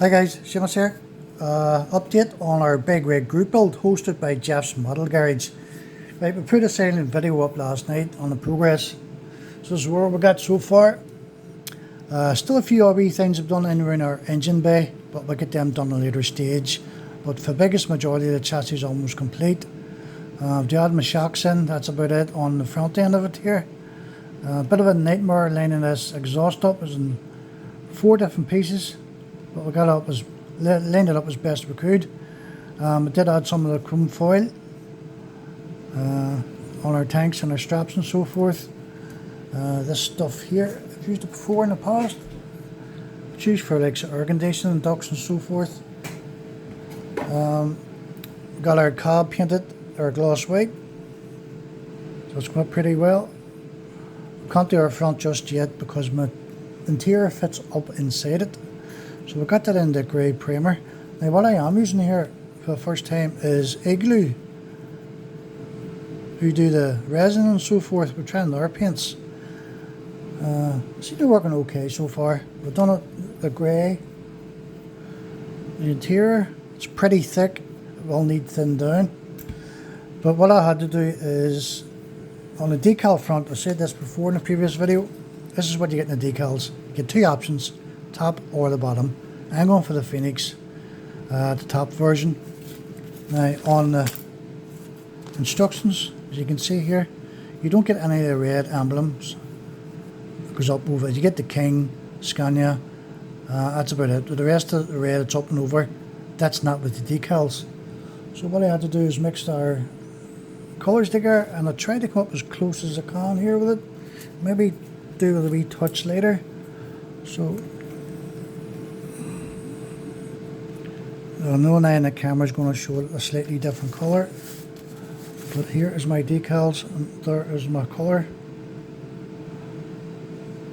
Hi guys, Seamus here. Update on our big rig group build hosted by Jeff's Model Garage. Right, we put a silent video up last night on the progress. So this is where we got so far. Still a few other things I've done in our engine bay, but we'll get them done at a later stage. But for the biggest majority of the chassis is almost complete. To add my shocks in, that's about it on the front end of it here. A bit of a nightmare lining this exhaust up. It's in 4 different pieces, but we got it up lined it up as best we could. I did add some of the chrome foil on our tanks and our straps and so forth. This stuff here, I've used it before in the past. It's used for like air conditioning, ducts and so forth. Got our cab painted, our gloss white, so it's going pretty well. Can't do our front just yet because my interior fits up inside it. So we got that in the grey primer. Now what I am using here for the first time is Igloo, who do the resin and so forth. We're trying their paints. Seem to be working okay so far. We've done it the grey. The interior, it's pretty thick. It will need thinned down. But what I had to do is, on the decal front, I said this before in the previous video, this is what you get in the decals. You get 2 options, top or the bottom. I'm going for the Phoenix, the top version. Now on the instructions, as you can see here, you don't get any of the red emblems. It goes up over. You get the King, Scania, that's about it. With the rest of the red, it's up and over. That's not with the decals. So what I had to do is mix our colours together, and I tried to come up as close as I can here with it. Maybe do a wee touch later. So I know now the camera is going to show it a slightly different colour, but here is my decals and there is my colour.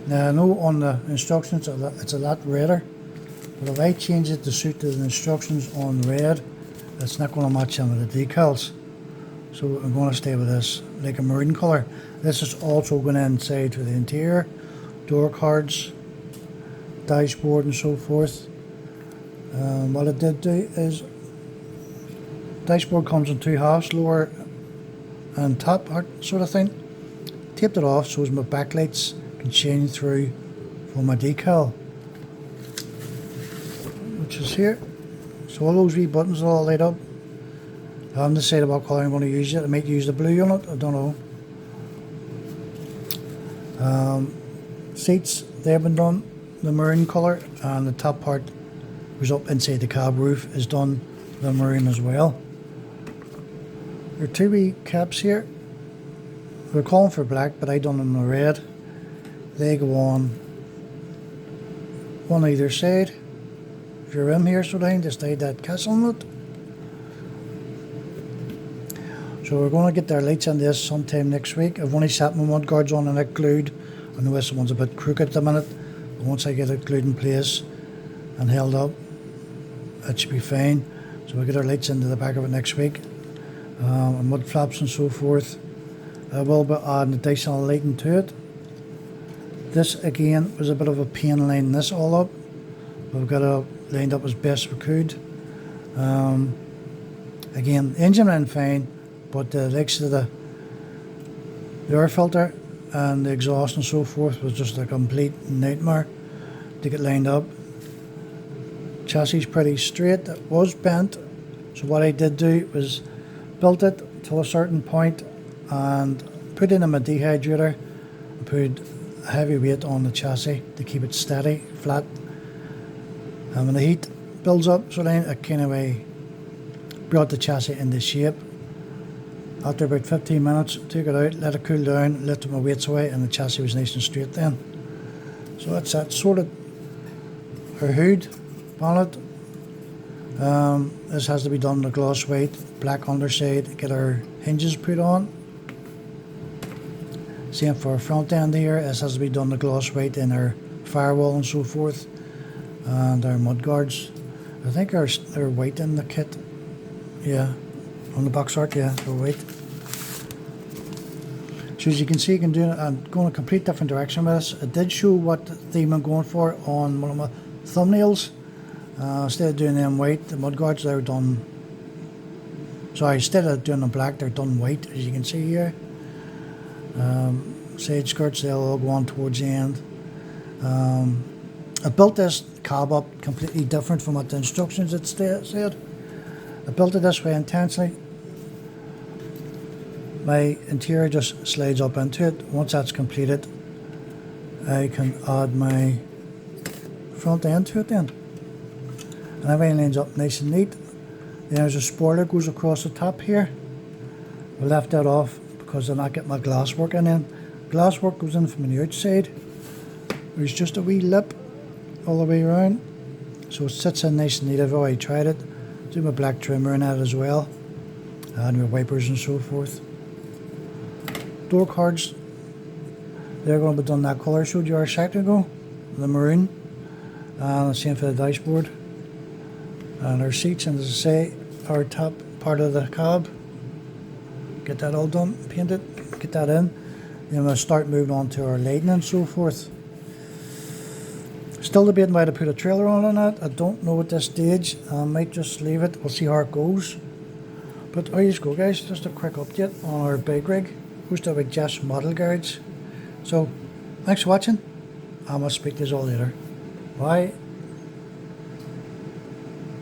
Now I know on the instructions it's a lot redder, but if I change it to suit the instructions on red, it's not going to match in with the decals. So I'm going to stay with this, like a maroon colour. This is also going inside to the interior, door cards, dashboard and so forth. What I did do is, dashboard comes in 2 halves, lower and top sort of thing. Taped it off so as my backlights can shine through for my decal, which is here. So all those wee buttons are all lit up. I haven't decided what colour I'm going to use yet. I might use the blue on it, I don't know. Seats, they've been done, the maroon colour, and the top part goes up inside the cab roof is done the maroon as well. There are 2 wee caps here. They're calling for black, but I done them in red. They go on one either side. If you're in here sort of thing, just hide that castle on it. So we're going to get our lights on this sometime next week. I've only set my mud guards on and it glued. I know this one's a bit crooked at the minute, but once I get it glued in place and held up, it should be fine. So we'll get our lights into the back of it next week. And mud flaps and so forth. I will be adding additional lighting to it. This again was a bit of a pain lining this all up. We've got it lined up as best we could. Again, the engine ran fine, but the likes of the air filter and the exhaust and so forth was just a complete nightmare to get lined up. Chassis is pretty straight. It was bent, so what I did do was built it to a certain point and put in a dehydrator and put a heavy weight on the chassis to keep it steady, flat. And when the heat builds up, so then it kind of brought the chassis into shape. After about 15 minutes, took it out, let it cool down, lifted my weights away, and the chassis was nice and straight then. So that's that. Sorted our hood, bonnet. This has to be done in the gloss white, black underside, get our hinges put on. Same for our front end here, this has to be done in the gloss white in our firewall and so forth. And our mud guards. I think they're white in the kit. Yeah, on the box art, yeah, they're white. So as you can see, you can do it. I'm going a complete different direction with this. I did show what theme I'm going for on one of my thumbnails. Instead of doing them white, the mudguards, they're done. Sorry, instead of doing them black, they're done white, as you can see here. Side skirts, they'll all go on towards the end. I built this cab up completely different from what the instructions had said. I built it this way intentionally. My interior just slides up into it. Once that's completed, I can add my front end to it then. And everything lines up nice and neat. Then there's a spoiler goes across the top here. I left that off because I'm not getting my glass work in then. Glass work goes in from the outside. There's just a wee lip all the way around. So it sits in nice and neat. I've already tried it. Do my black trimmer in that as well. And my wipers and so forth. Door cards, they're going to be done that colour I showed you a second ago. The maroon. And the same for the dashboard. And our seats, and as I say, our top part of the cab. Get that all done, painted, get that in. Then we'll start moving on to our lighting and so forth. Still debating whether to put a trailer on that. I don't know at this stage. I might just leave it. We'll see how it goes. But there you go, guys. Just a quick update on our big rig. Goes to a big Jess model garage. So, thanks for watching. I must speak to you all later. Bye.